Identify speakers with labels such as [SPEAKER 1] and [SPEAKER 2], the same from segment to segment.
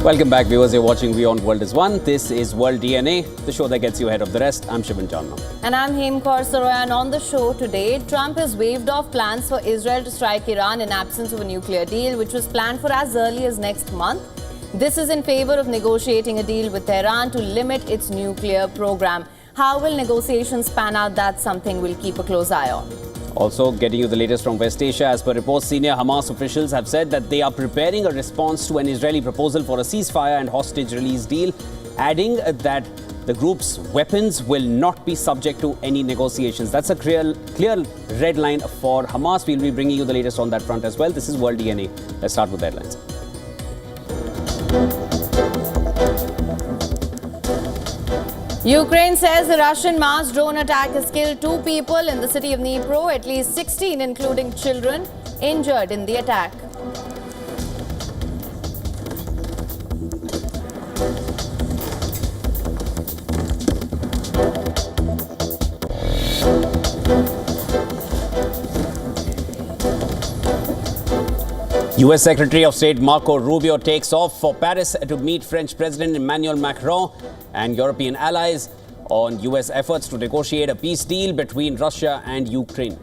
[SPEAKER 1] Welcome back, viewers. You're watching WION World is One. This is World DNA, the show that gets you ahead of the rest. I'm Shivan Chandna.
[SPEAKER 2] And I'm Hem Kaur Saroy. And on the show today, Trump has waved off plans for Israel to strike Iran in absence of a nuclear deal, which was planned for as early as next month. This is in favor of negotiating a deal with Tehran to limit its nuclear program. How will negotiations pan out? That's something we'll keep a close eye on.
[SPEAKER 1] Also, getting you the latest from West Asia. As per reports, senior Hamas officials have said that they are preparing a response to an Israeli proposal for a ceasefire and hostage release deal, adding that the group's weapons will not be subject to any negotiations. That's a clear red line for Hamas. We'll be bringing you the latest on that front as well. This is World DNA. Let's start with the headlines.
[SPEAKER 2] Ukraine says the Russian mass drone attack has killed 2 people in the city of Dnipro, at least 16, including children, injured in the attack.
[SPEAKER 1] US Secretary of State Marco Rubio takes off for Paris to meet French President Emmanuel Macron and European allies on US efforts to negotiate a peace deal between Russia and Ukraine.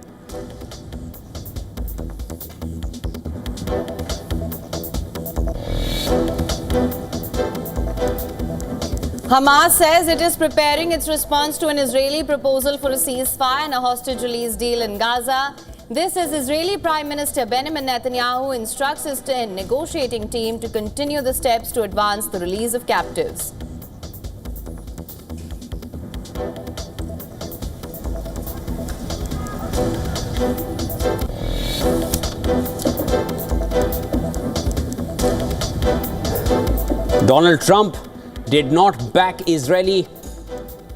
[SPEAKER 2] Hamas says it is preparing its response to an Israeli proposal for a ceasefire and a hostage release deal in Gaza. This as Israeli Prime Minister Benjamin Netanyahu instructs his negotiating team to continue the steps to advance the release of captives.
[SPEAKER 1] Donald Trump did not back Israeli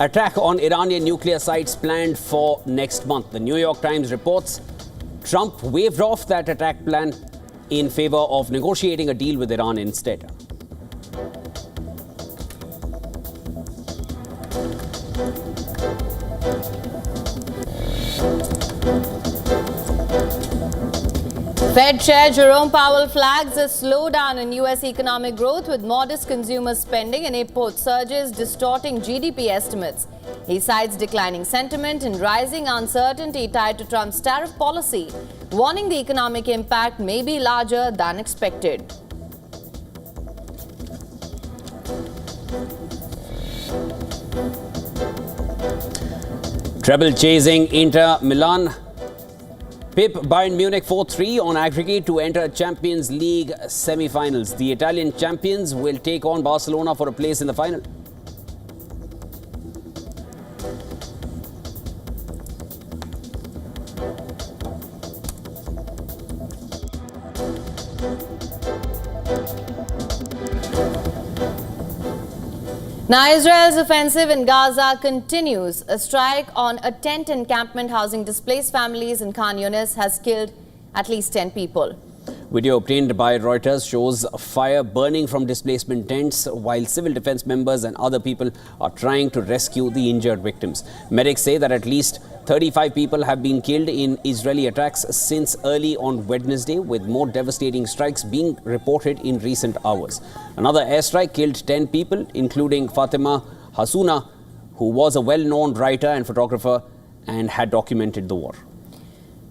[SPEAKER 1] attack on Iranian nuclear sites planned for next month. The New York Times reports Trump waved off that attack plan in favor of negotiating a deal with Iran instead.
[SPEAKER 2] Fed Chair Jerome Powell flags a slowdown in U.S. economic growth with modest consumer spending and import surges distorting GDP estimates. He cites declining sentiment and rising uncertainty tied to Trump's tariff policy, warning the economic impact may be larger than expected.
[SPEAKER 1] Treble chasing Inter Milan. Pip Bayern Munich 4-3 on aggregate to enter Champions League semi-finals. The Italian champions will take on Barcelona for a place in the final.
[SPEAKER 2] Now, Israel's offensive in Gaza continues. A strike on a tent encampment housing displaced families in Khan Yunis has killed at least 10 people.
[SPEAKER 1] Video obtained by Reuters shows fire burning from displacement tents while civil defense members and other people are trying to rescue the injured victims. Medics say that at least 35 people have been killed in Israeli attacks since early on Wednesday, with more devastating strikes being reported in recent hours. Another airstrike killed 10 people, including Fatima Hassouna, who was a well-known writer and photographer and had documented the war.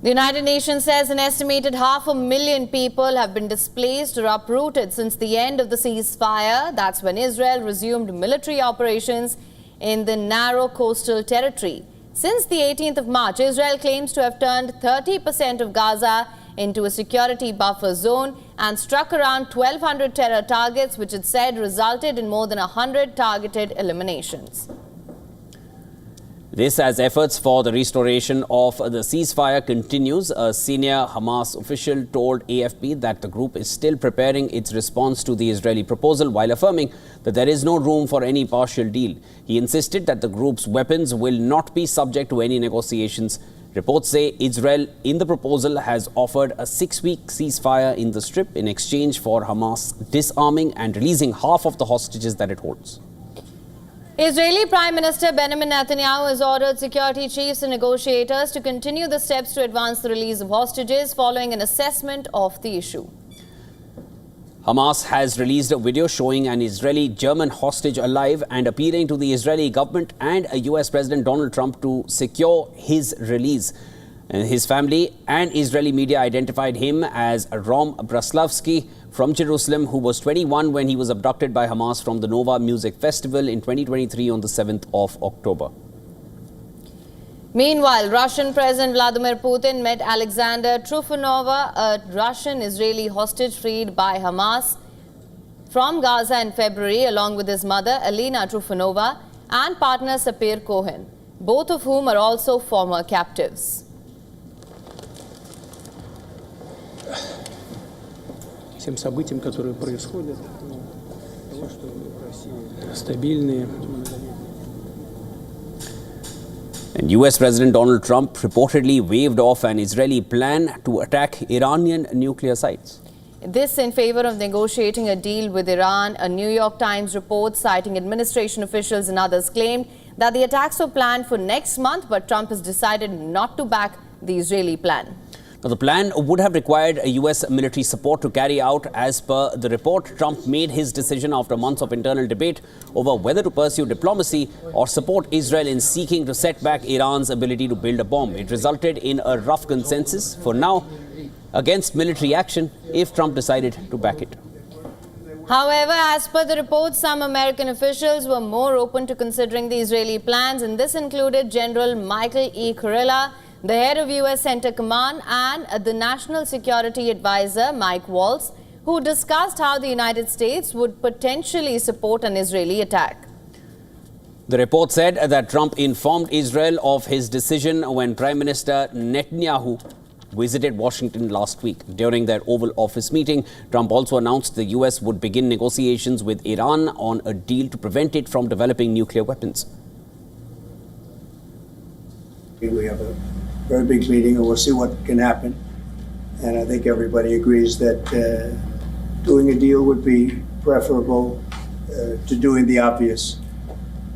[SPEAKER 2] The United Nations says an estimated 500,000 people have been displaced or uprooted since the end of the ceasefire. That's when Israel resumed military operations in the narrow coastal territory. Since the 18th of March, Israel claims to have turned 30% of Gaza into a security buffer zone and struck around 1,200 terror targets, which it said resulted in more than 100 targeted eliminations.
[SPEAKER 1] This as efforts for the restoration of the ceasefire continues. A senior Hamas official told AFP that the group is still preparing its response to the Israeli proposal while affirming that there is no room for any partial deal. He insisted that the group's weapons will not be subject to any negotiations. Reports say Israel in the proposal has offered a 6-week ceasefire in the Strip in exchange for Hamas disarming and releasing half of the hostages that it holds.
[SPEAKER 2] Israeli Prime Minister Benjamin Netanyahu has ordered security chiefs and negotiators to continue the steps to advance the release of hostages following an assessment of the issue.
[SPEAKER 1] Hamas has released a video showing an Israeli-German hostage alive and appealing to the Israeli government and US President Donald Trump to secure his release. His family and Israeli media identified him as Rom Braslavsky from Jerusalem, who was 21 when he was abducted by Hamas from the Nova Music Festival in 2023 on the 7th of October.
[SPEAKER 2] Meanwhile, Russian President Vladimir Putin met Alexander Trufanova, a Russian-Israeli hostage freed by Hamas from Gaza in February, along with his mother, Alina Trufanova, and partner Sapir Cohen, both of whom are also former captives.
[SPEAKER 3] Тем событиям, которые происходят, того, что в России стабильные.
[SPEAKER 1] And US President Donald Trump reportedly waved off an Israeli plan to attack Iranian nuclear sites.
[SPEAKER 2] This in favor of negotiating a deal with Iran. A New York Times report citing administration officials and others claimed that the attacks were planned for next month, but Trump has decided not to back the Israeli plan.
[SPEAKER 1] Now, the plan would have required US military support to carry out. As per the report, Trump made his decision after months of internal debate over whether to pursue diplomacy or support Israel in seeking to set back Iran's ability to build a bomb. It resulted in a rough consensus for now against military action if Trump decided to back it.
[SPEAKER 2] However, as per the report, some American officials were more open to considering the Israeli plans, and this included General Michael E. Kurilla, the head of U.S. Center Command, and the National Security Advisor, Mike Waltz, who discussed how the United States would potentially support an Israeli attack.
[SPEAKER 1] The report said that Trump informed Israel of his decision when Prime Minister Netanyahu visited Washington last week. During their Oval Office meeting, Trump also announced the U.S. would begin negotiations with Iran on a deal to prevent it from developing nuclear weapons.
[SPEAKER 4] We have a very big meeting, and we'll see what can happen. And I think everybody agrees that doing a deal would be preferable to doing the obvious.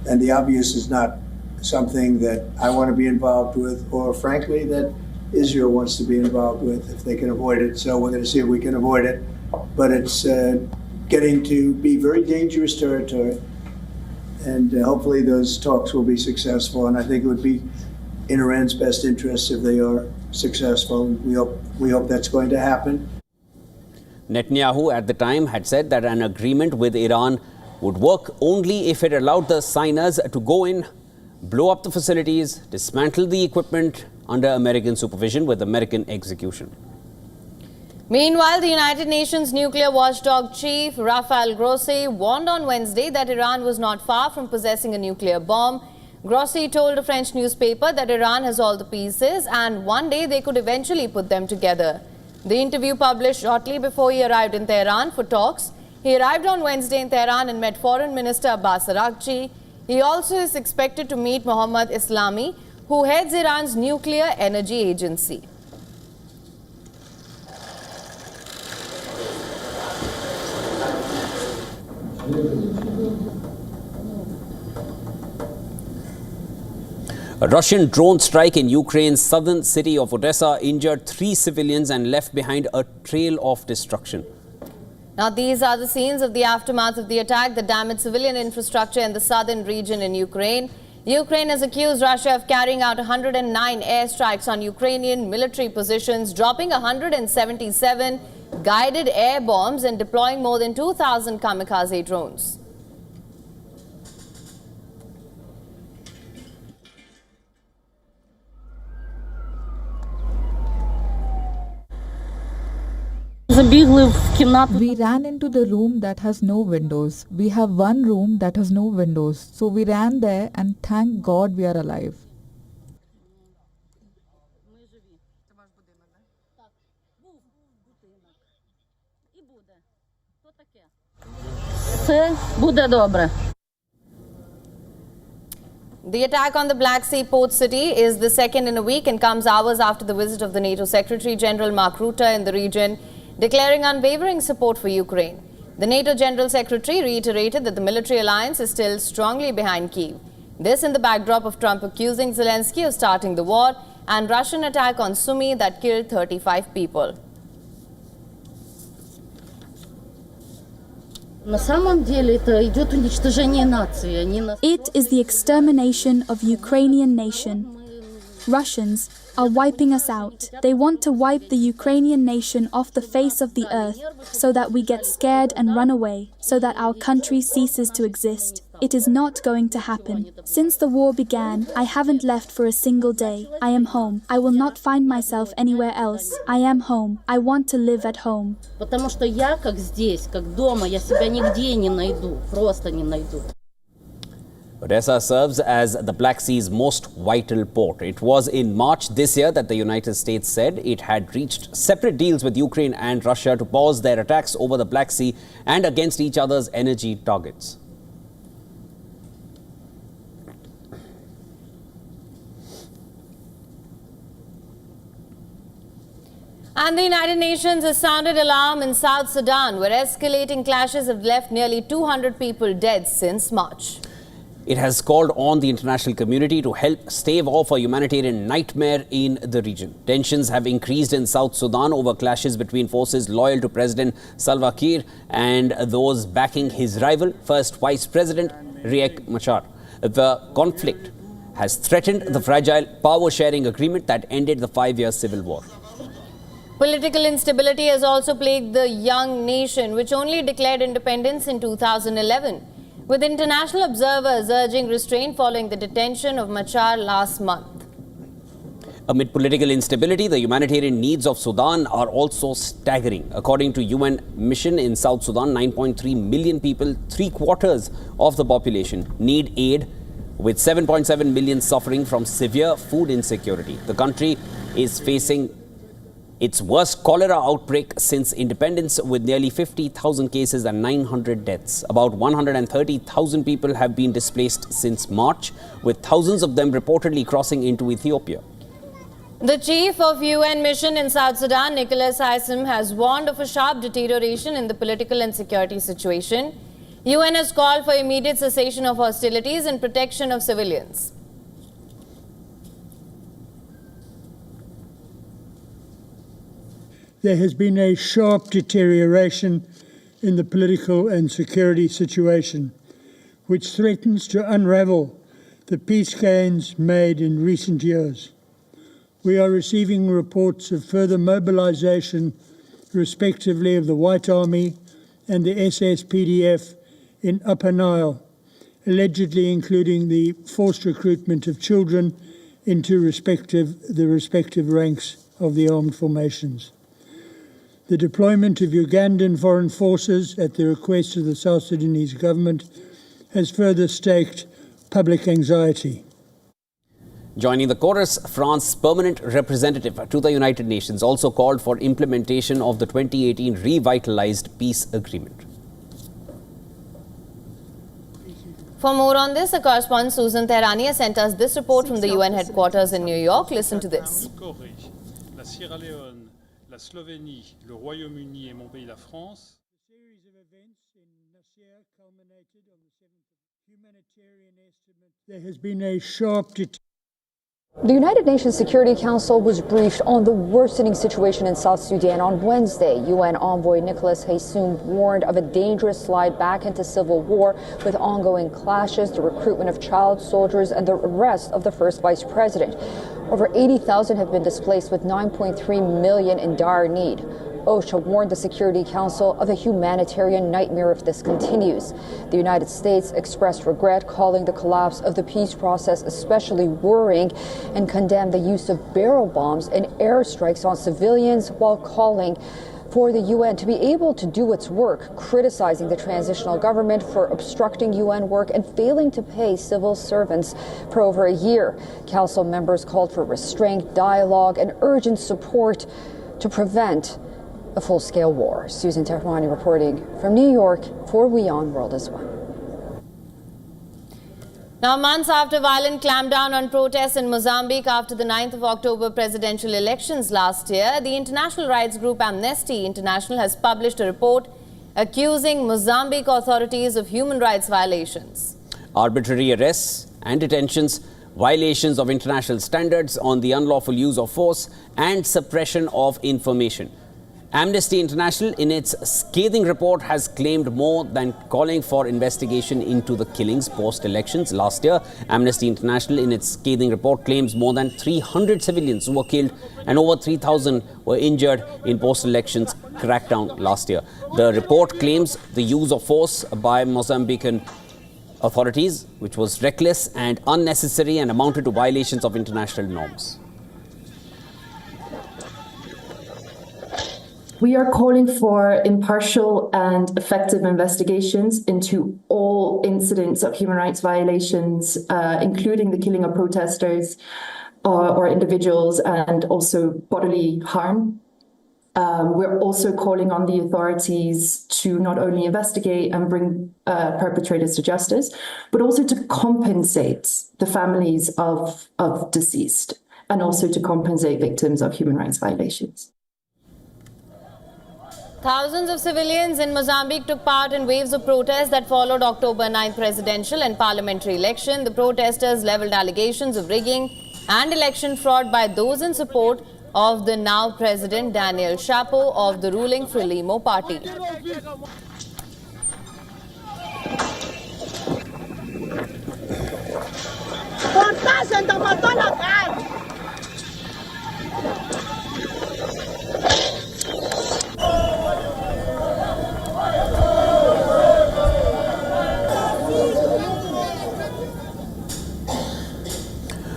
[SPEAKER 4] And the obvious is not something that I want to be involved with, or frankly, that Israel wants to be involved with if they can avoid it. So we're going to see if we can avoid it. But it's getting to be very dangerous territory. And hopefully those talks will be successful. And I think it would be in Iran's best interest if they are successful. We hope that's going to happen.
[SPEAKER 1] Netanyahu at the time had said that an agreement with Iran would work only if it allowed the signers to go in, blow up the facilities, dismantle the equipment under American supervision with American execution.
[SPEAKER 2] Meanwhile, the United Nations nuclear watchdog chief Rafael Grossi warned on Wednesday that Iran was not far from possessing a nuclear bomb. Grossi told a French newspaper that Iran has all the pieces and one day they could eventually put them together. The interview, published shortly before he arrived in Tehran for talks. He arrived on Wednesday in Tehran and met Foreign Minister Abbas Araghchi. He also is expected to meet Mohammad Islami, who heads Iran's nuclear energy agency.
[SPEAKER 1] A Russian drone strike in Ukraine's southern city of Odessa injured 3 civilians and left behind a trail of destruction.
[SPEAKER 2] Now, these are the scenes of the aftermath of the attack that damaged civilian infrastructure in the southern region in Ukraine. Ukraine has accused Russia of carrying out 109 airstrikes on Ukrainian military positions, dropping 177 guided air bombs and deploying more than 2,000 kamikaze drones.
[SPEAKER 5] We ran into the room that has no windows. We have one room that has no windows. So we ran there and thank God we are alive.
[SPEAKER 2] The attack on the Black Sea port city is the second in a week and comes hours after the visit of the NATO Secretary General Mark Rutte in the region, declaring unwavering support for Ukraine. The NATO General Secretary reiterated that the military alliance is still strongly behind Kyiv. This in the backdrop of Trump accusing Zelensky of starting the war and Russian attack on Sumy that killed 35 people.
[SPEAKER 6] На самом деле это идет уничтожение нации.
[SPEAKER 7] It is the extermination of Ukrainian nation. Russians are wiping us out. They want to wipe the Ukrainian nation off the face of the earth so that we get scared and run away, so that our country ceases to exist. It is not going to happen. Since the war began, I haven't left for a single day. I am home. I will not find myself anywhere else. I am home. I want to live at home.
[SPEAKER 6] Потому что я как здесь, как дома, я себя нигде не найду, просто не найду.
[SPEAKER 1] Odessa serves as the Black Sea's most vital port. It was in March this year that the United States said it had reached separate deals with Ukraine and Russia to pause their attacks over the Black Sea and against each other's energy targets.
[SPEAKER 2] And the United Nations has sounded alarm in South Sudan, where escalating clashes have left nearly 200 people dead since March.
[SPEAKER 1] It has called on the international community to help stave off a humanitarian nightmare in the region. Tensions have increased in South Sudan over clashes between forces loyal to President Salva Kiir and those backing his rival, First Vice President Riek Machar. The conflict has threatened the fragile power-sharing agreement that ended the 5-year civil war.
[SPEAKER 2] Political instability has also plagued the young nation, which only declared independence in 2011. With international observers urging restraint following the detention of Machar last month.
[SPEAKER 1] Amid political instability, the humanitarian needs of Sudan are also staggering. According to UN mission in South Sudan, 9.3 million people, 3/4 of the population, need aid, with 7.7 million suffering from severe food insecurity. The country is facing its worst cholera outbreak since independence, with nearly 50,000 cases and 900 deaths. About 130,000 people have been displaced since March, with thousands of them reportedly crossing into Ethiopia.
[SPEAKER 2] The chief of UN mission in South Sudan, Nicholas Haysom, has warned of a sharp deterioration in the political and security situation. UN has called for immediate cessation of hostilities and protection of civilians.
[SPEAKER 8] There has been a sharp deterioration in the political and security situation, which threatens to unravel the peace gains made in recent years. We are receiving reports of further mobilization, respectively, of the White Army and the SSPDF in Upper Nile, allegedly including the forced recruitment of children into the respective ranks of the armed formations. The deployment of Ugandan foreign forces at the request of the South Sudanese government has further staked public anxiety.
[SPEAKER 1] Joining the chorus, France's permanent representative to the United Nations also called for implementation of the 2018 revitalized peace agreement.
[SPEAKER 2] For more on this, our correspondent Susan Tehrani has sent us this report from the UN headquarters in New York. Listen to this.
[SPEAKER 9] La Sierra Leone, la Slovénie, le Royaume-Uni et mon pays, la France.
[SPEAKER 8] A series of events in Nasir culminated on the 7th of humanitarian estimate. There has been a sharp
[SPEAKER 10] The United Nations Security Council was briefed on the worsening situation in South Sudan on Wednesday. UN envoy Nicholas Haysom warned of a dangerous slide back into civil war with ongoing clashes, the recruitment of child soldiers, and the arrest of the first vice president. Over 80,000 have been displaced, with 9.3 million in dire need. OSHA warned the Security Council of a humanitarian nightmare if this continues. The United States expressed regret, calling the collapse of the peace process especially worrying, and condemned the use of barrel bombs and airstrikes on civilians, while calling for the UN to be able to do its work, criticizing the transitional government for obstructing UN work and failing to pay civil servants for over a year. Council members called for restraint, dialogue, and urgent support to prevent a full-scale war. Susan Tehrani reporting from New York for WION World as well.
[SPEAKER 2] Now, months after violent clampdown on protests in Mozambique after the 9th of October presidential elections last year, the international rights group Amnesty International has published a report accusing Mozambique authorities of human rights violations.
[SPEAKER 1] Arbitrary arrests and detentions, violations of international standards on the unlawful use of force, and suppression of information. Amnesty International, in its scathing report, has claimed more than calling for investigation into the killings post-elections. Last year, Amnesty International, in its scathing report, claims more than 300 civilians were killed and over 3,000 were injured in post-elections crackdown last year. The report claims the use of force by Mozambican authorities, which was reckless and unnecessary and amounted to violations of international norms.
[SPEAKER 11] We are calling for impartial and effective investigations into all incidents of human rights violations, including the killing of protesters or individuals, and also bodily harm. We're also calling on the authorities to not only investigate and bring perpetrators to justice, but also to compensate the families of deceased, and also to compensate victims of human rights violations.
[SPEAKER 2] Thousands of civilians in Mozambique took part in waves of protests that followed October 9th presidential and parliamentary election. The protesters leveled allegations of rigging and election fraud by those in support of the now President Daniel Chapo of the ruling Frelimo party.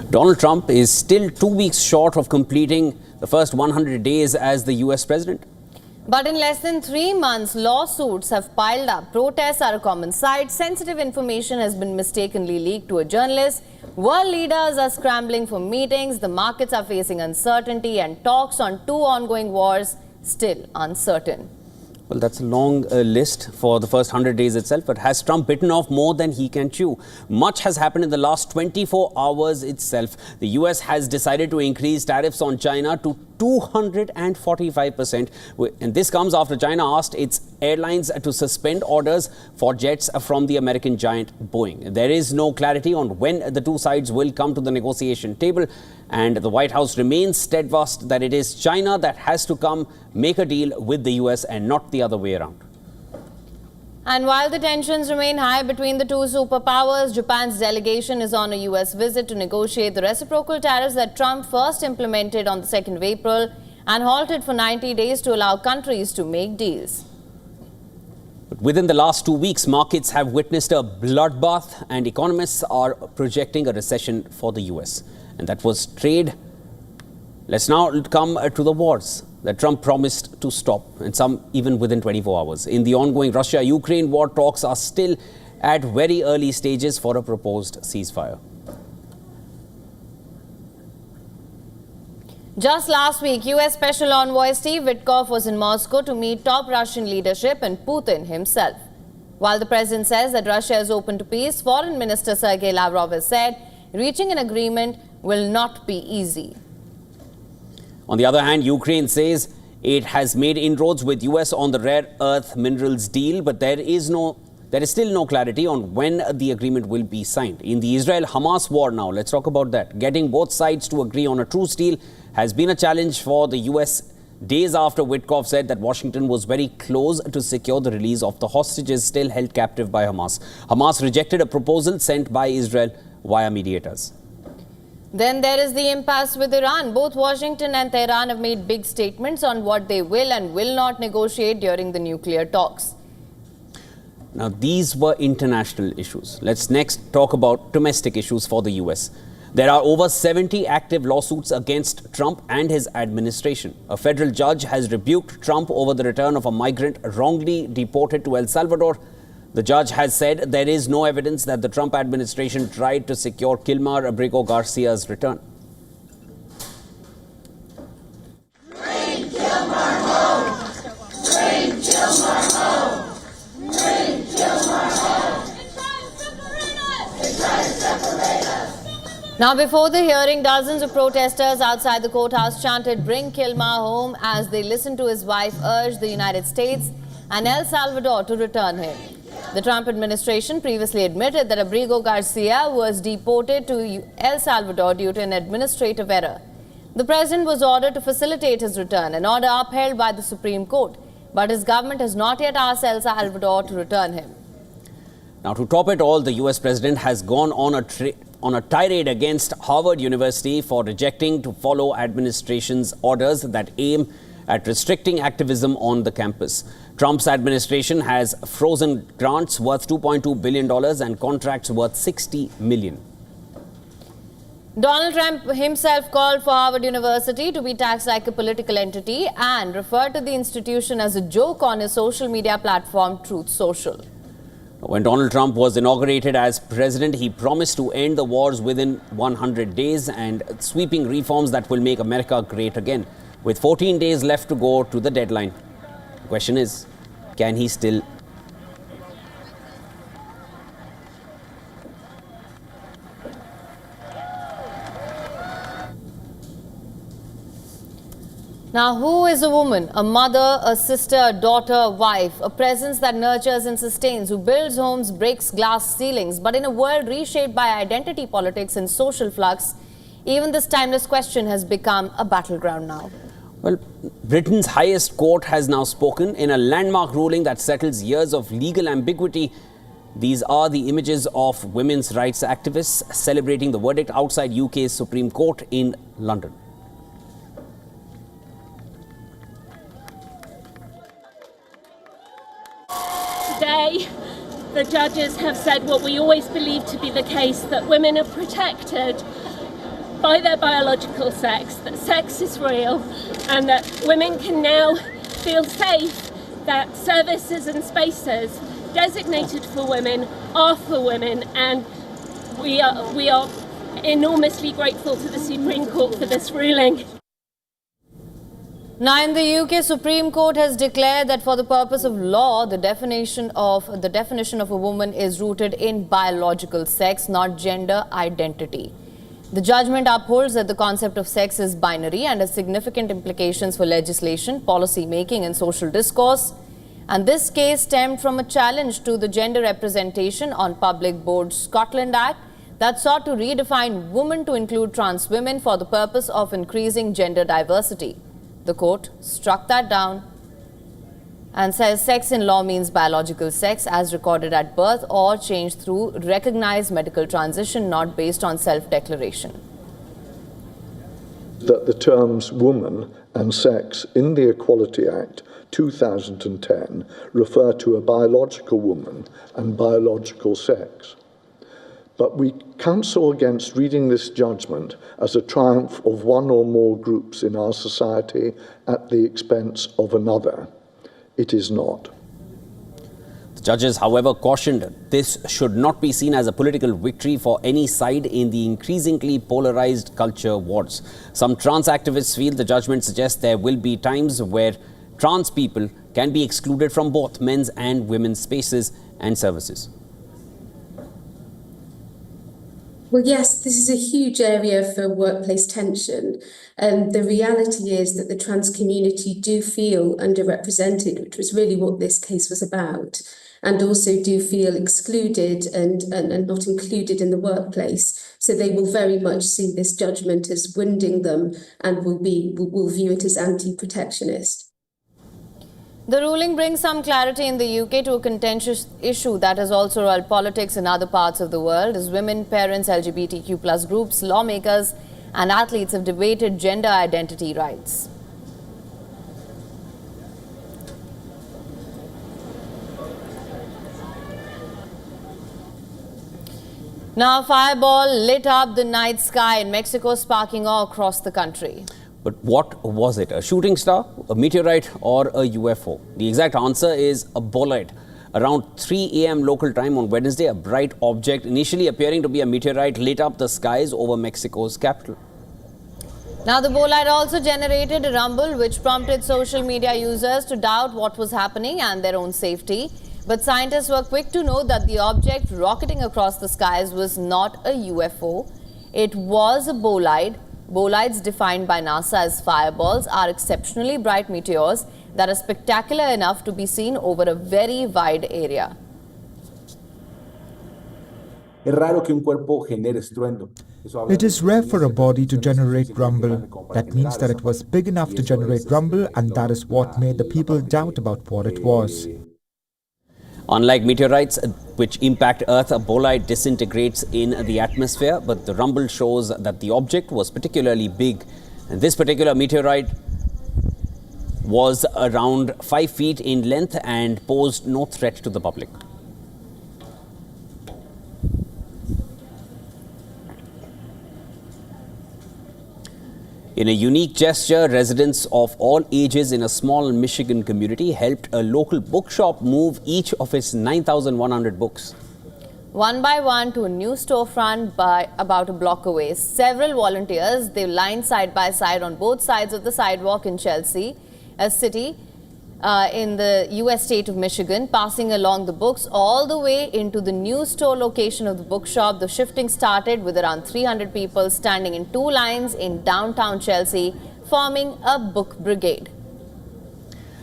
[SPEAKER 1] Donald Trump is still 2 weeks short of completing the first 100 days as the US president.
[SPEAKER 2] But in less than 3 months, lawsuits have piled up. Protests are a common sight. Sensitive information has been mistakenly leaked to a journalist. World leaders are scrambling for meetings. The markets are facing uncertainty, and talks on 2 ongoing wars still uncertain.
[SPEAKER 1] Well, that's a long list for the first 100 days itself. But has Trump bitten off more than he can chew? Much has happened in the last 24 hours itself. The US has decided to increase tariffs on China to 245%. And this comes after China asked its airlines to suspend orders for jets from the American giant Boeing. There is no clarity on when the two sides will come to the negotiation table. And the White House remains steadfast that it is China that has to come make a deal with the US and not the other way around.
[SPEAKER 2] And while the tensions remain high between the two superpowers, Japan's delegation is on a US visit to negotiate the reciprocal tariffs that Trump first implemented on the 2nd of April and halted for 90 days to allow countries to make deals.
[SPEAKER 1] But within the last 2 weeks, markets have witnessed a bloodbath and economists are projecting a recession for the US. And that was trade. Let's now come to the wars that Trump promised to stop, and some even within 24 hours. In the ongoing Russia-Ukraine war, talks are still at very early stages for a proposed ceasefire.
[SPEAKER 2] Just last week, US Special Envoy Steve Witkoff was in Moscow to meet top Russian leadership and Putin himself. While the president says that Russia is open to peace, Foreign Minister Sergei Lavrov has said reaching an agreement will not be easy.
[SPEAKER 1] On the other hand, Ukraine says it has made inroads with US on the rare earth minerals deal, but there is still no clarity on when the agreement will be signed. In the Israel-Hamas war now, let's talk about that. Getting both sides to agree on a truce deal has been a challenge for the US days after Witkoff said that Washington was very close to secure the release of the hostages still held captive by Hamas. Hamas rejected a proposal sent by Israel via mediators.
[SPEAKER 2] Then there is the impasse with Iran. Both Washington and Tehran have made big statements on what they will and will not negotiate during the nuclear talks.
[SPEAKER 1] Now, these were international issues. Let's next talk about domestic issues for the US. There are over 70 active lawsuits against Trump and his administration. A federal judge has rebuked Trump over the return of a migrant wrongly deported to El Salvador. The judge has said there is no evidence that the Trump administration tried to secure Kilmar Abrigo Garcia's return.
[SPEAKER 12] Bring Kilmar home! Bring Kilmar home! Bring Kilmar home! They try to separate us!
[SPEAKER 2] Now, before the hearing, dozens of protesters outside the courthouse chanted "Bring Kilmar home" as they listened to his wife urge the United States and El Salvador to return him. The Trump administration previously admitted that Abrigo Garcia was deported to El Salvador due to an administrative error. The president was ordered to facilitate his return, an order upheld by the Supreme Court. But his government has not yet asked El Salvador to return him.
[SPEAKER 1] Now, to top it all, the US president has gone on a tirade against Harvard University for rejecting to follow administration's orders that aim at restricting activism on the campus. Trump's administration has frozen grants worth $2.2 billion and contracts worth $60 million.
[SPEAKER 2] Donald Trump himself called for Harvard University to be taxed like a political entity and referred to the institution as a joke on his social media platform, Truth Social.
[SPEAKER 1] When Donald Trump was inaugurated as president, he promised to end the wars within 100 days and sweeping reforms that will make America great again. With 14 days left to go to the deadline, the question is, can he still?
[SPEAKER 2] Now, who is a woman? A mother, a sister, a daughter, a wife, a presence that nurtures and sustains, who builds homes, breaks glass ceilings. But in a world reshaped by identity politics and social flux, even this timeless question has become a battleground now.
[SPEAKER 1] Well, Britain's highest court has now spoken in a landmark ruling that settles years of legal ambiguity. These are the images of women's rights activists celebrating the verdict outside UK's Supreme Court in London.
[SPEAKER 13] Today, the judges have said what we always believed to be the case, that women are protected by their biological sex, that sex is real, and that women can now feel safe that services and spaces designated for women are for women, and we are enormously grateful to the Supreme Court for this ruling.
[SPEAKER 2] Now, in the UK, Supreme Court has declared that for the purpose of law, the definition of a woman is rooted in biological sex, not gender identity. The judgment upholds that the concept of sex is binary and has significant implications for legislation, policy making and social discourse. And this case stemmed from a challenge to the Gender Representation on Public Boards Scotland Act that sought to redefine woman to include trans women for the purpose of increasing gender diversity. The court struck that down and says sex in law means biological sex as recorded at birth or changed through recognized medical transition, not based on self-declaration.
[SPEAKER 14] That the terms woman and sex in the Equality Act 2010 refer to a biological woman and biological sex. But we counsel against reading this judgment as a triumph of one or more groups in our society at the expense of another. It is not.
[SPEAKER 1] The judges, however, cautioned this should not be seen as a political victory for any side in the increasingly polarized culture wars. Some trans activists feel the judgment suggests there will be times where trans people can be excluded from both men's and women's spaces and services.
[SPEAKER 15] Well, yes, this is a huge area for workplace tension. The reality is that the trans community do feel underrepresented, which was really what this case was about, and also do feel excluded and not included in the workplace. So they will very much see this judgment as wounding them and will view it as anti-protectionist.
[SPEAKER 2] The ruling brings some clarity in the UK to a contentious issue that has also roiled politics in other parts of the world, as women, parents, LGBTQ+ groups, lawmakers and athletes have debated gender identity rights. Now, a fireball lit up the night sky in Mexico, sparking awe across the country.
[SPEAKER 1] But what was it? A shooting star, a meteorite or a UFO? The exact answer is a bolide. Around 3 a.m. local time on Wednesday, a bright object initially appearing to be a meteorite lit up the skies over Mexico's capital.
[SPEAKER 2] Now, the bolide also generated a rumble which prompted social media users to doubt what was happening and their own safety. But scientists were quick to know that the object rocketing across the skies was not a UFO. It was a bolide. Bolides, defined by NASA as fireballs, are exceptionally bright meteors that are spectacular enough to be seen over a very wide area.
[SPEAKER 16] Es raro que un cuerpo genere estruendo. It is rare for a body to generate rumble. That means that it was big enough to generate rumble, and that is what made the people doubt about what it was.
[SPEAKER 1] Unlike meteorites, which impact Earth, a bolide disintegrates in the atmosphere, but the rumble shows that the object was particularly big. And this particular meteorite was around 5 feet in length and posed no threat to the public. In a unique gesture, residents of all ages in a small Michigan community helped a local bookshop move each of its 9,100 books.
[SPEAKER 2] One by one to a new storefront by about a block away. Several volunteers, they lined side by side on both sides of the sidewalk in Chelsea, a city in the U.S. state of Michigan, passing along the books all the way into the new store location of the bookshop. The shifting started with around 300 people standing in two lines in downtown Chelsea, forming a book brigade.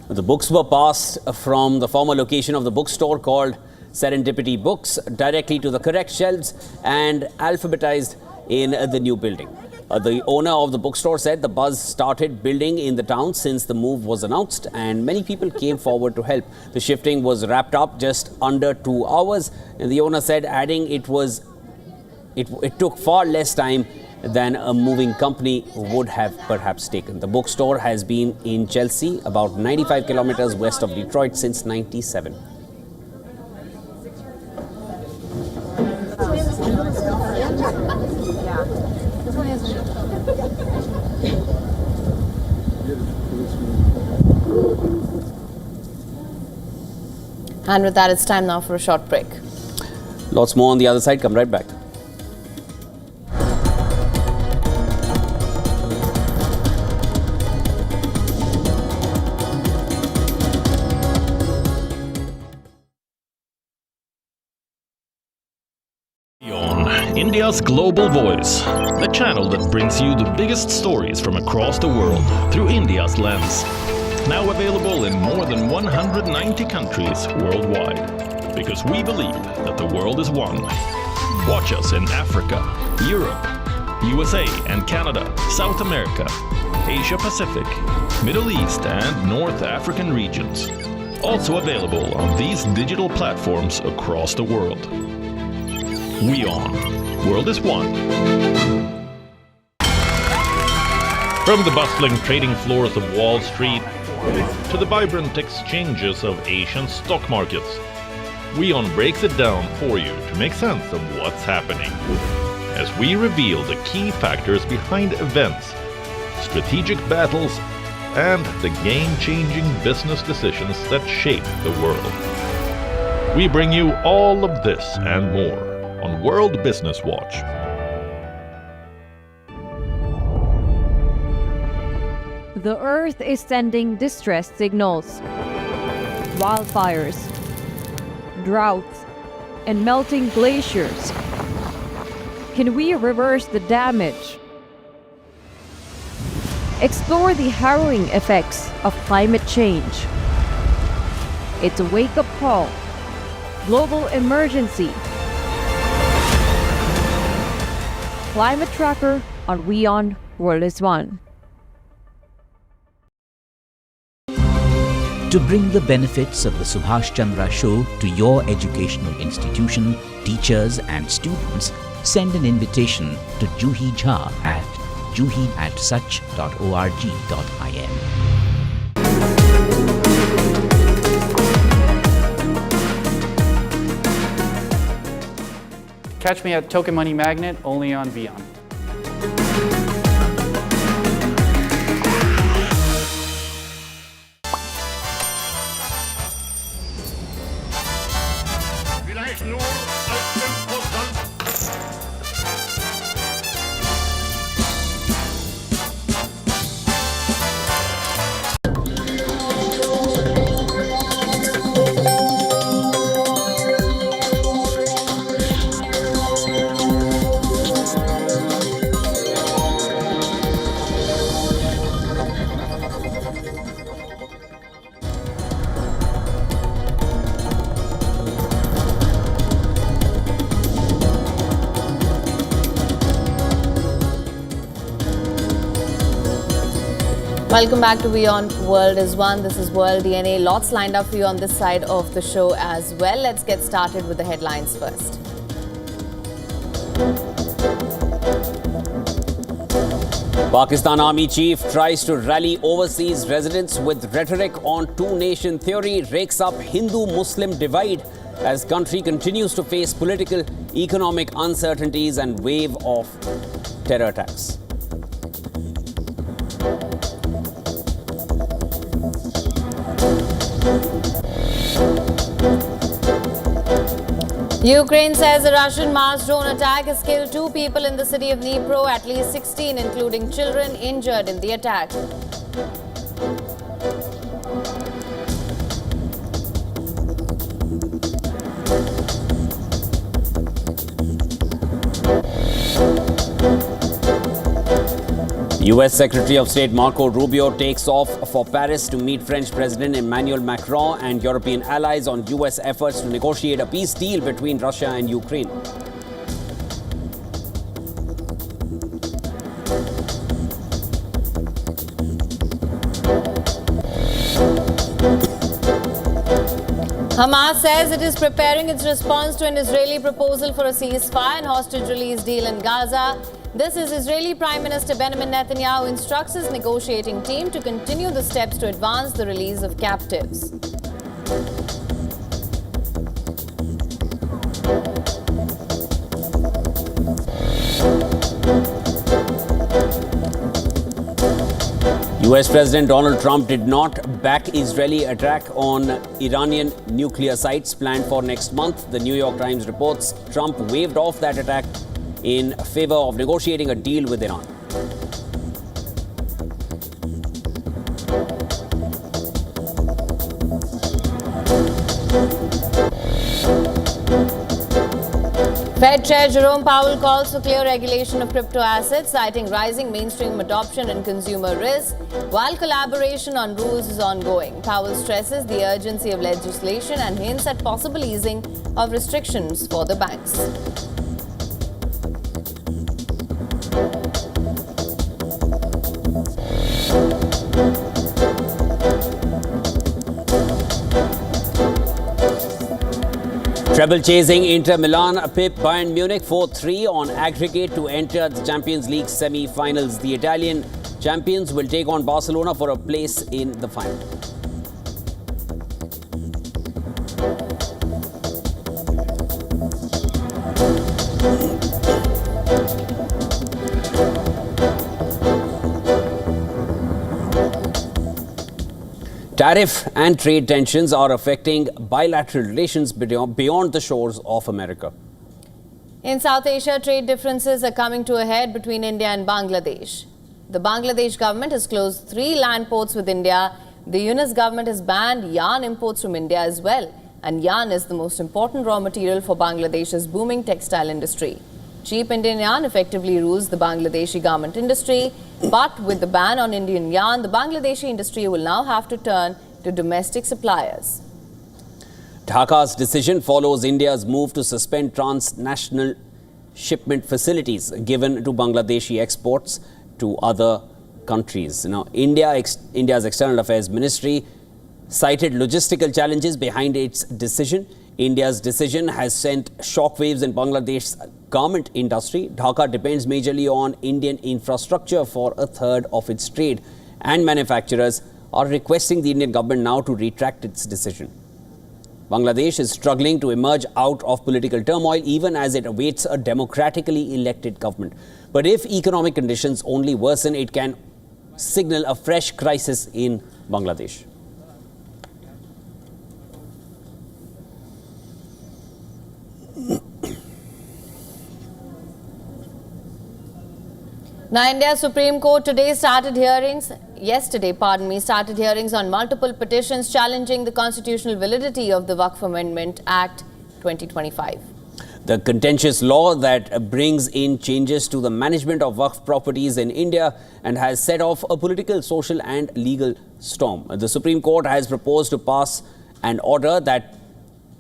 [SPEAKER 1] The books were passed from the former location of the bookstore called Serendipity Books directly to the correct shelves and alphabetized in the new building. The owner of the bookstore said the buzz started building in the town since the move was announced, and many people came forward to help. The shifting was wrapped up just under 2 hours, and the owner said, adding it took far less time than a moving company would have perhaps taken. The bookstore has been in Chelsea, about 95 kilometers west of Detroit, since '97.
[SPEAKER 2] And with that, it's time now for a short break.
[SPEAKER 1] Lots more on the other side. Come right back.
[SPEAKER 17] WION, India's global voice, the channel that brings you the biggest stories from across the world through India's lens. Now available in more than 190 countries worldwide. Because we believe that the world is one. Watch us in Africa, Europe, USA and Canada, South America, Asia Pacific, Middle East and North African regions. Also available on these digital platforms across the world. WION, World is One. From the bustling trading floors of Wall Street to the vibrant exchanges of Asian stock markets, WION breaks it down for you to make sense of what's happening. As we reveal the key factors behind events, strategic battles, and the game-changing business decisions that shape the world. We bring you all of this and more on World Business Watch.
[SPEAKER 18] The Earth is sending distress signals. Wildfires, droughts, and melting glaciers. Can we reverse the damage? Explore the harrowing effects of climate change. It's a wake-up call. Global emergency. Climate Tracker on WION World is One.
[SPEAKER 19] To bring the benefits of the Subhash Chandra Show to your educational institution, teachers and students, send an invitation to Juhi Jha at juhi@such.org.in.
[SPEAKER 20] Catch me at Token Money Magnet, only on WION.
[SPEAKER 2] Welcome back to WION World is One. This is World DNA. Lots lined up for you on this side of the show as well. Let's get started with the headlines first.
[SPEAKER 1] Pakistan Army Chief tries to rally overseas residents with rhetoric on two-nation theory, rakes up Hindu-Muslim divide as country continues to face political, economic uncertainties and wave of terror attacks.
[SPEAKER 2] Ukraine says a Russian Mars drone attack has killed 2 people in the city of Dnipro, at least 16, including children, injured in the attack.
[SPEAKER 1] US Secretary of State Marco Rubio takes off for Paris to meet French President Emmanuel Macron and European allies on US efforts to negotiate a peace deal between Russia and Ukraine.
[SPEAKER 2] Hamas says it is preparing its response to an Israeli proposal for a ceasefire and hostage release deal in Gaza. This is Israeli Prime Minister Benjamin Netanyahu instructs his negotiating team to continue the steps to advance the release of captives.
[SPEAKER 1] US President Donald Trump did not back Israeli attack on Iranian nuclear sites planned for next month. The New York Times reports Trump waved off that attack in favor of negotiating a deal with Iran.
[SPEAKER 2] Fed Chair Jerome Powell calls for clear regulation of crypto assets, citing rising mainstream adoption and consumer risk, while collaboration on rules is ongoing. Powell stresses the urgency of legislation and hints at possible easing of restrictions for the banks.
[SPEAKER 1] Treble chasing Inter Milan pip Bayern Munich 4-3 on aggregate to enter the Champions League semi-finals. The Italian champions will take on Barcelona for a place in the final. Tariff and trade tensions are affecting bilateral relations beyond the shores of America.
[SPEAKER 2] In South Asia, trade differences are coming to a head between India and Bangladesh. The Bangladesh government has closed 3 land ports with India. The UNIS government has banned yarn imports from India as well. And yarn is the most important raw material for Bangladesh's booming textile industry. Cheap Indian yarn effectively rules the Bangladeshi garment industry. But with the ban on Indian yarn, the Bangladeshi industry will now have to turn to domestic suppliers.
[SPEAKER 1] Dhaka's decision follows India's move to suspend transnational shipment facilities given to Bangladeshi exports to other countries. Now, India's External Affairs Ministry cited logistical challenges behind its decision. India's decision has sent shockwaves in Bangladesh's garment industry. Dhaka depends majorly on Indian infrastructure for a third of its trade, and manufacturers are requesting the Indian government now to retract its decision. Bangladesh is struggling to emerge out of political turmoil even as it awaits a democratically elected government. But if economic conditions only worsen, it can signal a fresh crisis in Bangladesh.
[SPEAKER 2] Now, India's Supreme Court started hearings on multiple petitions challenging the constitutional validity of the Waqf Amendment Act 2025.
[SPEAKER 1] The contentious law that brings in changes to the management of Waqf properties in India and has set off a political, social and legal storm. The Supreme Court has proposed to pass an order that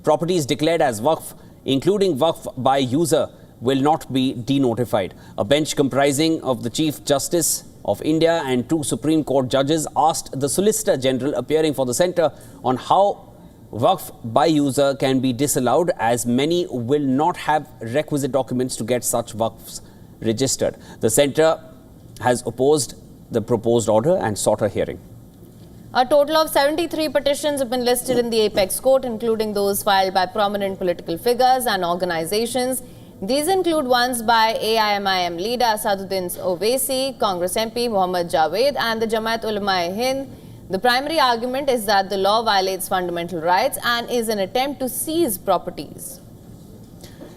[SPEAKER 1] properties declared as Waqf, including Waqf by user, will not be denotified. A bench comprising of the Chief Justice of India and 2 Supreme Court judges asked the Solicitor General appearing for the centre on how Waqf by user can be disallowed, as many will not have requisite documents to get such Waqfs registered. The centre has opposed the proposed order and sought a hearing.
[SPEAKER 2] A total of 73 petitions have been listed in the Apex Court, including those filed by prominent political figures and organizations. These include ones by AIMIM leader Asaduddin Owaisi, Congress MP Mohammad Javed and the Jamaat Ulama-e-Hind. The primary argument is that the law violates fundamental rights and is an attempt to seize properties.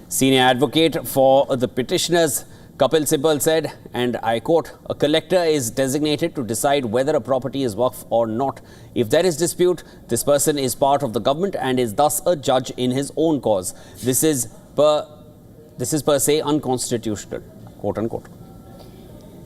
[SPEAKER 1] Senior advocate for the petitioners, Kapil Sibal, said, and I quote, "A collector is designated to decide whether a property is Waqf or not. If there is dispute, this person is part of the government and is thus a judge in his own cause. This is per se unconstitutional," quote unquote.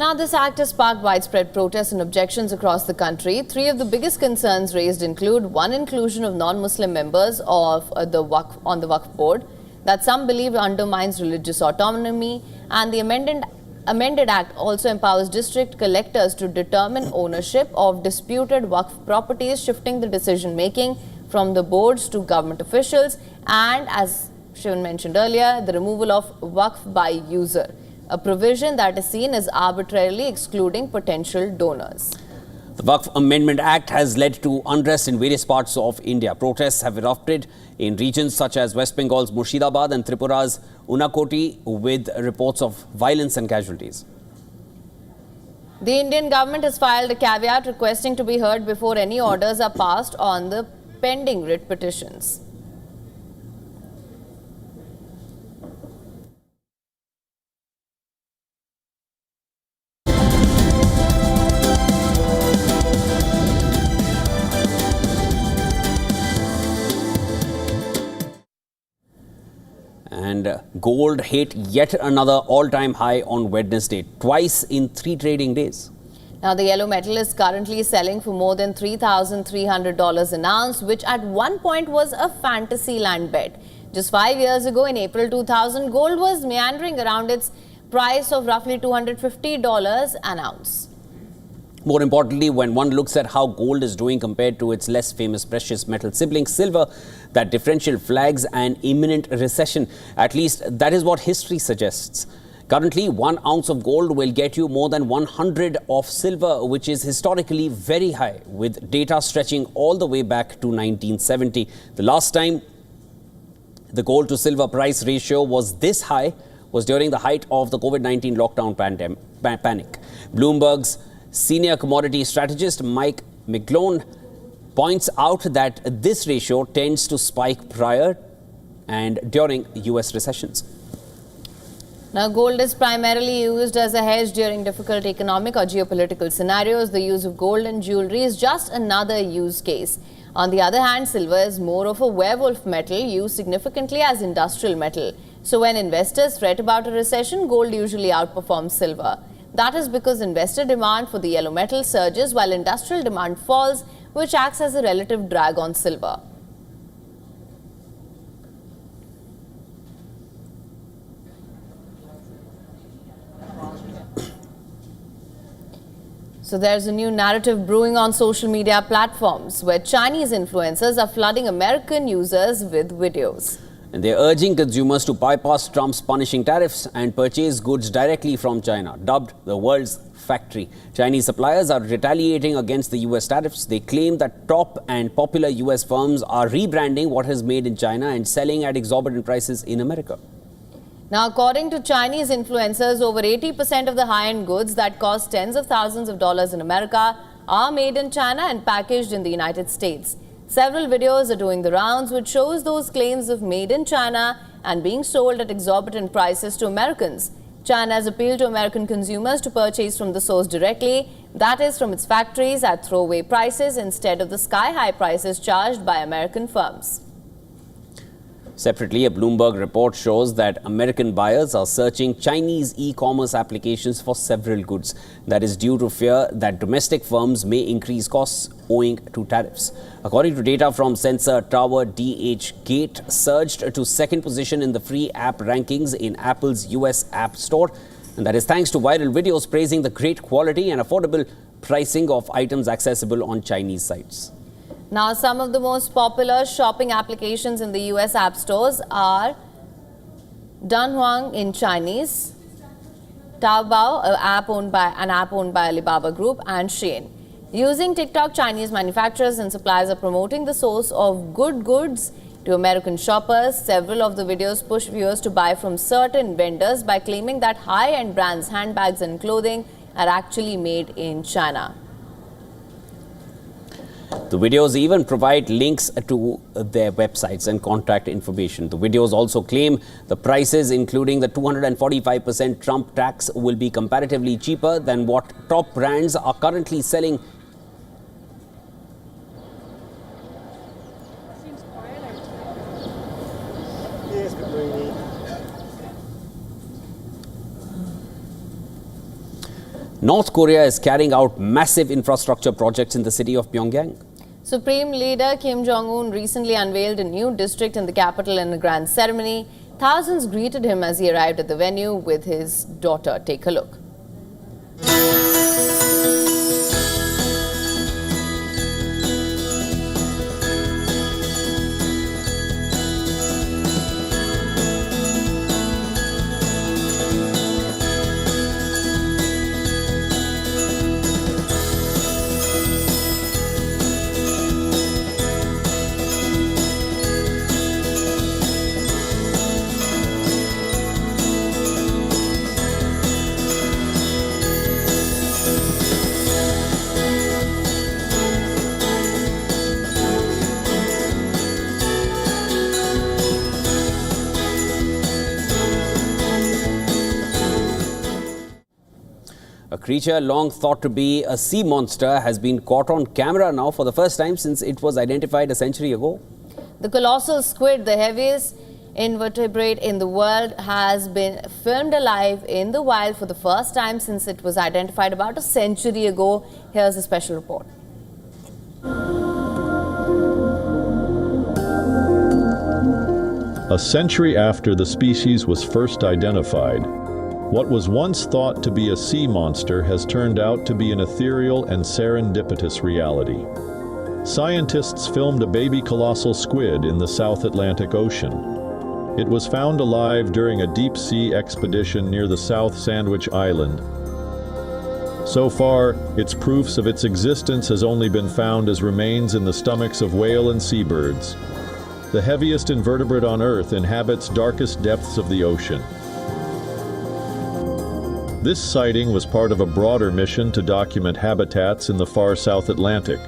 [SPEAKER 2] Now, this act has sparked widespread protests and objections across the country. 3 of the biggest concerns raised include: 1, inclusion of non-Muslim members of the Waqf board that some believe undermines religious autonomy, and the amended act also empowers district collectors to determine ownership of disputed Waqf properties, shifting the decision-making from the boards to government officials, and, as Shivan mentioned earlier, the removal of Waqf by user, a provision that is seen as arbitrarily excluding potential donors.
[SPEAKER 1] The Waqf Amendment Act has led to unrest in various parts of India. Protests have erupted in regions such as West Bengal's Murshidabad and Tripura's Unakoti, with reports of violence and casualties.
[SPEAKER 2] The Indian government has filed a caveat requesting to be heard before any orders are passed on the pending writ petitions.
[SPEAKER 1] And gold hit yet another all-time high on Wednesday, twice in 3 trading days.
[SPEAKER 2] Now, the yellow metal is currently selling for more than $3,300 an ounce, which at one point was a fantasy land bet. Just 5 years ago, in April 2000, gold was meandering around its price of roughly $250 an ounce.
[SPEAKER 1] More importantly, when one looks at how gold is doing compared to its less famous precious metal sibling silver, that differential flags an imminent recession. At least that is what history suggests. Currently, 1 ounce of gold will get you more than 100 of silver, which is historically very high, with data stretching all the way back to 1970. The last time the gold to silver price ratio was this high was during the height of the COVID-19 lockdown panic. Bloomberg's senior commodity strategist Mike McGlone points out that this ratio tends to spike prior and during US recessions.
[SPEAKER 2] Now, gold is primarily used as a hedge during difficult economic or geopolitical scenarios. The use of gold and jewelry is just another use case. On the other hand, silver is more of a werewolf metal, used significantly as industrial metal. So when investors fret about a recession, gold usually outperforms silver. That is because investor demand for the yellow metal surges while industrial demand falls, which acts as a relative drag on silver. So there's a new narrative brewing on social media platforms where Chinese influencers are flooding American users with videos.
[SPEAKER 1] And they're urging consumers to bypass Trump's punishing tariffs and purchase goods directly from China, dubbed the world's factory. Chinese suppliers are retaliating against the US tariffs. They claim that top and popular US firms are rebranding what is made in China and selling at exorbitant prices in America.
[SPEAKER 2] Now, according to Chinese influencers, over 80% of the high-end goods that cost tens of thousands of dollars in America are made in China and packaged in the United States. Several videos are doing the rounds, which shows those claims of made in China and being sold at exorbitant prices to Americans. China has appealed to American consumers to purchase from the source directly, that is, from its factories at throwaway prices instead of the sky-high prices charged by American firms.
[SPEAKER 1] Separately, a Bloomberg report shows that American buyers are searching Chinese e-commerce applications for several goods. That is due to fear that domestic firms may increase costs owing to tariffs. According to data from Sensor Tower, DHgate surged to second position in the free app rankings in Apple's US App Store. And that is thanks to viral videos praising the great quality and affordable pricing of items accessible on Chinese sites.
[SPEAKER 2] Now, some of the most popular shopping applications in the US app stores are Danhuang in Chinese, Taobao, an app owned by Alibaba Group, and Shein. Using TikTok, Chinese manufacturers and suppliers are promoting the source of good goods to American shoppers. Several of the videos push viewers to buy from certain vendors by claiming that high-end brands, handbags and clothing are actually made in China.
[SPEAKER 1] The videos even provide links to their websites and contact information. The videos also claim the prices, including the 245% Trump tax, will be comparatively cheaper than what top brands are currently selling. North Korea is carrying out massive infrastructure projects in the city of Pyongyang.
[SPEAKER 2] Supreme Leader Kim Jong-un recently unveiled a new district in the capital in a grand ceremony. Thousands greeted him as he arrived at the venue with his daughter. Take a look.
[SPEAKER 1] A creature long thought to be a sea monster has been caught on camera now for the first time since it was identified a century ago.
[SPEAKER 2] The colossal squid, the heaviest invertebrate in the world, has been filmed alive in the wild for the first time since it was identified about a century ago. Here's a special report.
[SPEAKER 21] A century after the species was first identified, what was once thought to be a sea monster has turned out to be an ethereal and serendipitous reality. Scientists filmed a baby colossal squid in the South Atlantic Ocean. It was found alive during a deep-sea expedition near the South Sandwich Island. So far, its proofs of its existence has only been found as remains in the stomachs of whale and seabirds. The heaviest invertebrate on Earth inhabits darkest depths of the ocean. This sighting was part of a broader mission to document habitats in the far South Atlantic.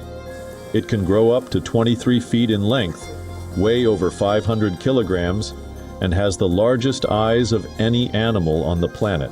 [SPEAKER 21] It can grow up to 23 feet in length, weigh over 500 kilograms, and has the largest eyes of any animal on the planet.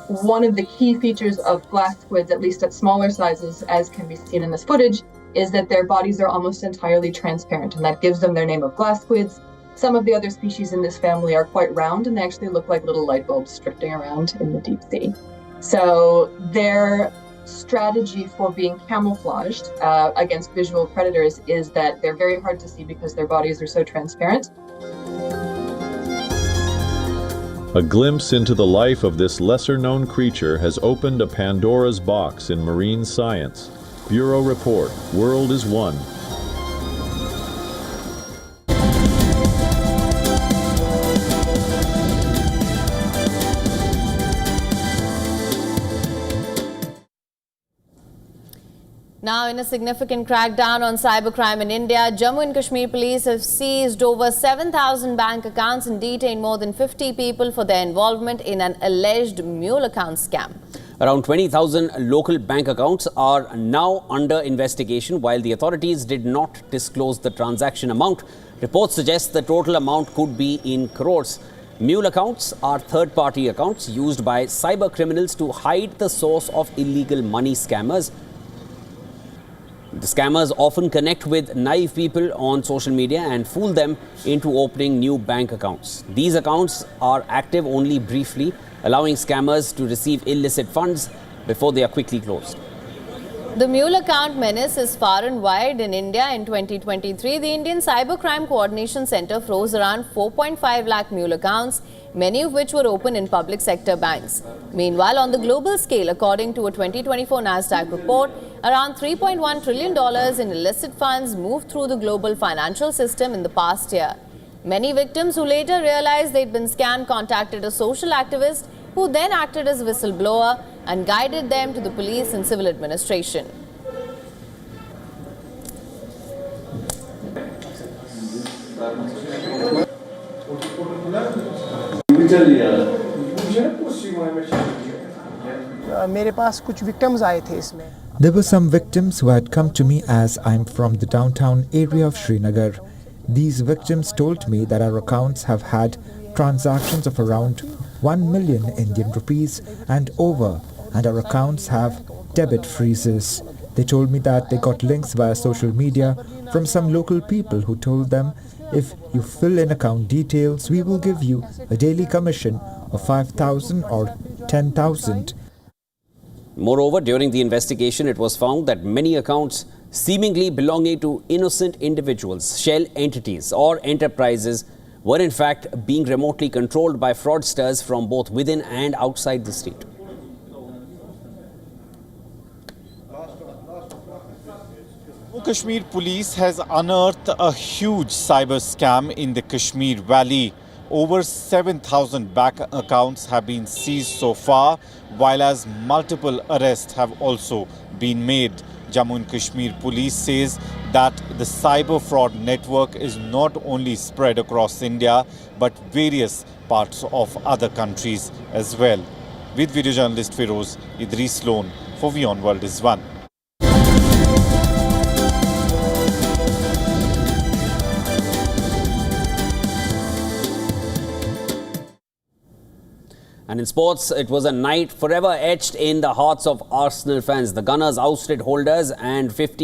[SPEAKER 22] One of the key features of glass squids, at least at smaller sizes, as can be seen in this footage, is that their bodies are almost entirely transparent, and that gives them their name of glass squids. Some of the other species in this family are quite round, and they actually look like little light bulbs drifting around in the deep sea. So their strategy for being camouflaged against visual predators is that they're very hard to see because their bodies are so transparent.
[SPEAKER 21] A glimpse into the life of this lesser-known creature has opened a Pandora's box in marine science. Bureau Report, World is One.
[SPEAKER 2] Now, in a significant crackdown on cybercrime in India, Jammu and Kashmir police have seized over 7,000 bank accounts and detained more than 50 people for their involvement in an alleged mule account scam.
[SPEAKER 1] Around 20,000 local bank accounts are now under investigation, while the authorities did not disclose the transaction amount. Reports suggest the total amount could be in crores. Mule accounts are third-party accounts used by cyber criminals to hide the source of illegal money scammers. The scammers often connect with naive people on social media and fool them into opening new bank accounts. These accounts are active only briefly, allowing scammers to receive illicit funds before they are quickly closed.
[SPEAKER 2] The mule account menace is far and wide in India. In 2023, the Indian Cybercrime Coordination Center froze around 4.5 lakh mule accounts, many of which were open in public sector banks. Meanwhile, on the global scale, according to a 2024 Nasdaq report, around $3.1 trillion in illicit funds moved through the global financial system in the past year. Many victims who later realized they'd been scammed contacted a social activist who then acted as whistleblower and guided them to the police and civil administration.
[SPEAKER 3] मेरे पास कुछ victims आए थे इसमें.
[SPEAKER 16] There were some victims who had come to me as I'm from the downtown area of Srinagar. These victims told me that our accounts have had transactions of around 1 million Indian rupees and over, and our accounts have debit freezes. They told me that they got links via social media from some local people who told them, if you fill in account details, we will give you a daily commission of 5,000 or 10,000.
[SPEAKER 1] Moreover, during the investigation, it was found that many accounts seemingly belonging to innocent individuals, shell entities or enterprises were in fact being remotely controlled by fraudsters from both within and outside the state.
[SPEAKER 4] Kashmir police has unearthed a huge cyber scam in the Kashmir Valley. Over 7,000 bank accounts have been seized so far, while as multiple arrests have also been made. Jammu and Kashmir police says that the cyber fraud network is not only spread across India, but various parts of other countries as well. With video journalist Feroz Idris Lone for WION World is One.
[SPEAKER 1] And in sports, it was a night forever etched in the hearts of Arsenal fans. The Gunners ousted holders and 50